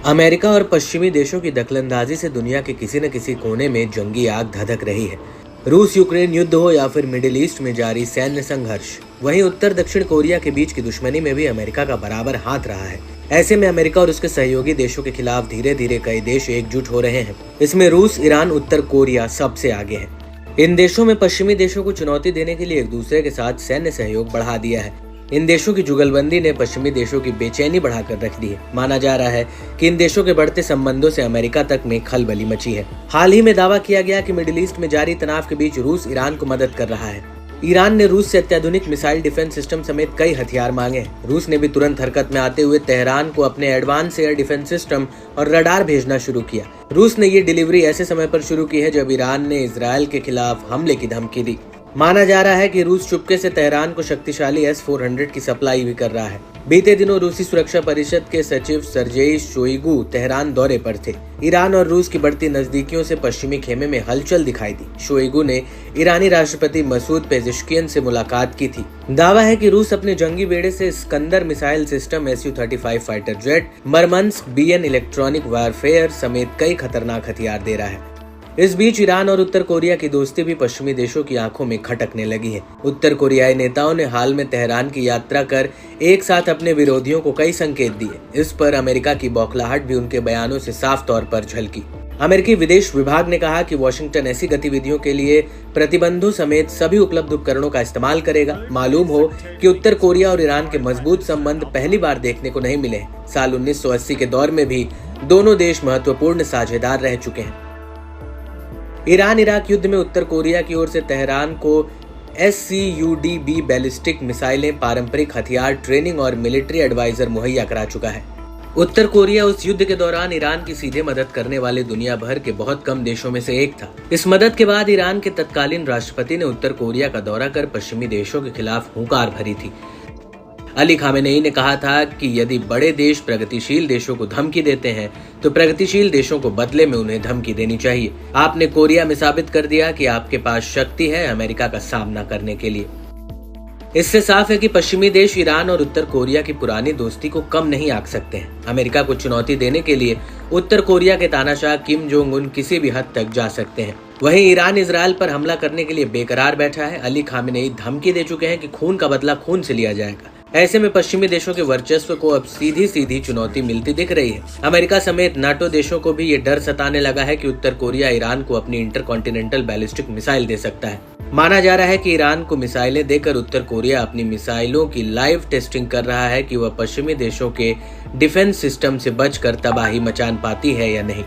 America और पश्चिमी देशों की दखलंदाजी से दुनिया के किसी न किसी कोने में जंगी आग धधक रही है। रूस यूक्रेन युद्ध हो या फिर मिडिल ईस्ट में जारी सैन्य संघर्ष, वहीं उत्तर दक्षिण कोरिया के बीच की दुश्मनी में भी अमेरिका का बराबर हाथ रहा है। ऐसे में अमेरिका और उसके सहयोगी देशों के खिलाफ धीरे धीरे कई देश एकजुट हो रहे हैं। इसमें रूस, ईरान, उत्तर कोरिया सबसे आगे है। इन देशों में पश्चिमी देशों को चुनौती देने के लिए एक दूसरे के साथ सैन्य सहयोग बढ़ा दिया है। इन देशों की जुगलबंदी ने पश्चिमी देशों की बेचैनी बढ़ाकर रख दी है। माना जा रहा है कि इन देशों के बढ़ते संबंधों से अमेरिका तक में खलबली मची है। हाल ही में दावा किया गया कि मिडिल ईस्ट में जारी तनाव के बीच रूस ईरान को मदद कर रहा है। ईरान ने रूस से अत्याधुनिक मिसाइल डिफेंस सिस्टम समेत कई हथियार मांगे हैं। रूस ने भी तुरंत हरकत में आते हुए तेहरान को अपने एडवांस एयर डिफेंस सिस्टम और रडार भेजना शुरू किया। रूस ने ये डिलीवरी ऐसे समय पर शुरू की है जब ईरान ने इजरायल के खिलाफ हमले की धमकी दी। माना जा रहा है कि रूस चुपके से तेहरान को शक्तिशाली S-400 की सप्लाई भी कर रहा है। बीते दिनों रूसी सुरक्षा परिषद के सचिव सर्जेई शोइगु तेहरान दौरे पर थे। ईरान और रूस की बढ़ती नजदीकियों से पश्चिमी खेमे में हलचल दिखाई दी। शोइगु ने ईरानी राष्ट्रपति मसूद पेजेश्कियन से मुलाकात की थी। दावा है कि रूस अपने जंगी बेड़े से Iskander missile system, Su-35 fighter jet, Murmansk BN electronic warfare समेत कई खतरनाक हथियार दे रहा है। इस बीच ईरान और उत्तर कोरिया की दोस्ती भी पश्चिमी देशों की आंखों में खटकने लगी है। उत्तर कोरियाई नेताओं ने हाल में तेहरान की यात्रा कर एक साथ अपने विरोधियों को कई संकेत दिए। इस पर अमेरिका की बौखलाहट भी उनके बयानों से साफ तौर पर झलकी। अमेरिकी विदेश विभाग ने कहा कि वॉशिंगटन ऐसी गतिविधियों के लिए प्रतिबंधों समेत सभी उपलब्ध उपकरणों का इस्तेमाल करेगा। मालूम हो कि उत्तर कोरिया और ईरान के मजबूत संबंध पहली बार देखने को नहीं मिले। साल 1980 के दौर में भी दोनों देश महत्वपूर्ण साझेदार रह चुके हैं। ईरान इराक युद्ध में उत्तर कोरिया की ओर से तेहरान को SCUD-B बैलिस्टिक मिसाइलें, पारंपरिक हथियार, ट्रेनिंग और मिलिट्री एडवाइजर मुहैया करा चुका है। उत्तर कोरिया उस युद्ध के दौरान ईरान की सीधे मदद करने वाले दुनिया भर के बहुत कम देशों में से एक था। इस मदद के बाद ईरान के तत्कालीन राष्ट्रपति ने उत्तर कोरिया का दौरा कर पश्चिमी देशों के खिलाफ हुंकार भरी थी। अली खामेनेई ने कहा था कि यदि बड़े देश प्रगतिशील देशों को धमकी देते हैं तो प्रगतिशील देशों को बदले में उन्हें धमकी देनी चाहिए। आपने कोरिया में साबित कर दिया कि आपके पास शक्ति है अमेरिका का सामना करने के लिए। इससे साफ है कि पश्चिमी देश ईरान और उत्तर कोरिया की पुरानी दोस्ती को कम नहीं आंक सकते हैं। अमेरिका को चुनौती देने के लिए उत्तर कोरिया के तानाशाह किम जोंग उन किसी भी हद तक जा सकते हैं। वहीं ईरान इजरायल पर हमला करने के लिए बेकरार बैठा है। अली खामेनेई धमकी दे चुके हैं कि खून का बदला खून से लिया जाएगा। ऐसे में पश्चिमी देशों के वर्चस्व को अब सीधी सीधी चुनौती मिलती दिख रही है। अमेरिका समेत नाटो देशों को भी ये डर सताने लगा है कि उत्तर कोरिया ईरान को अपनी इंटरकॉन्टिनेंटल बैलिस्टिक मिसाइल दे सकता है। माना जा रहा है कि ईरान को मिसाइलें देकर उत्तर कोरिया अपनी मिसाइलों की लाइव टेस्टिंग कर रहा है कि वह पश्चिमी देशों के डिफेंस सिस्टम से बचकर तबाही मचान पाती है या नहीं।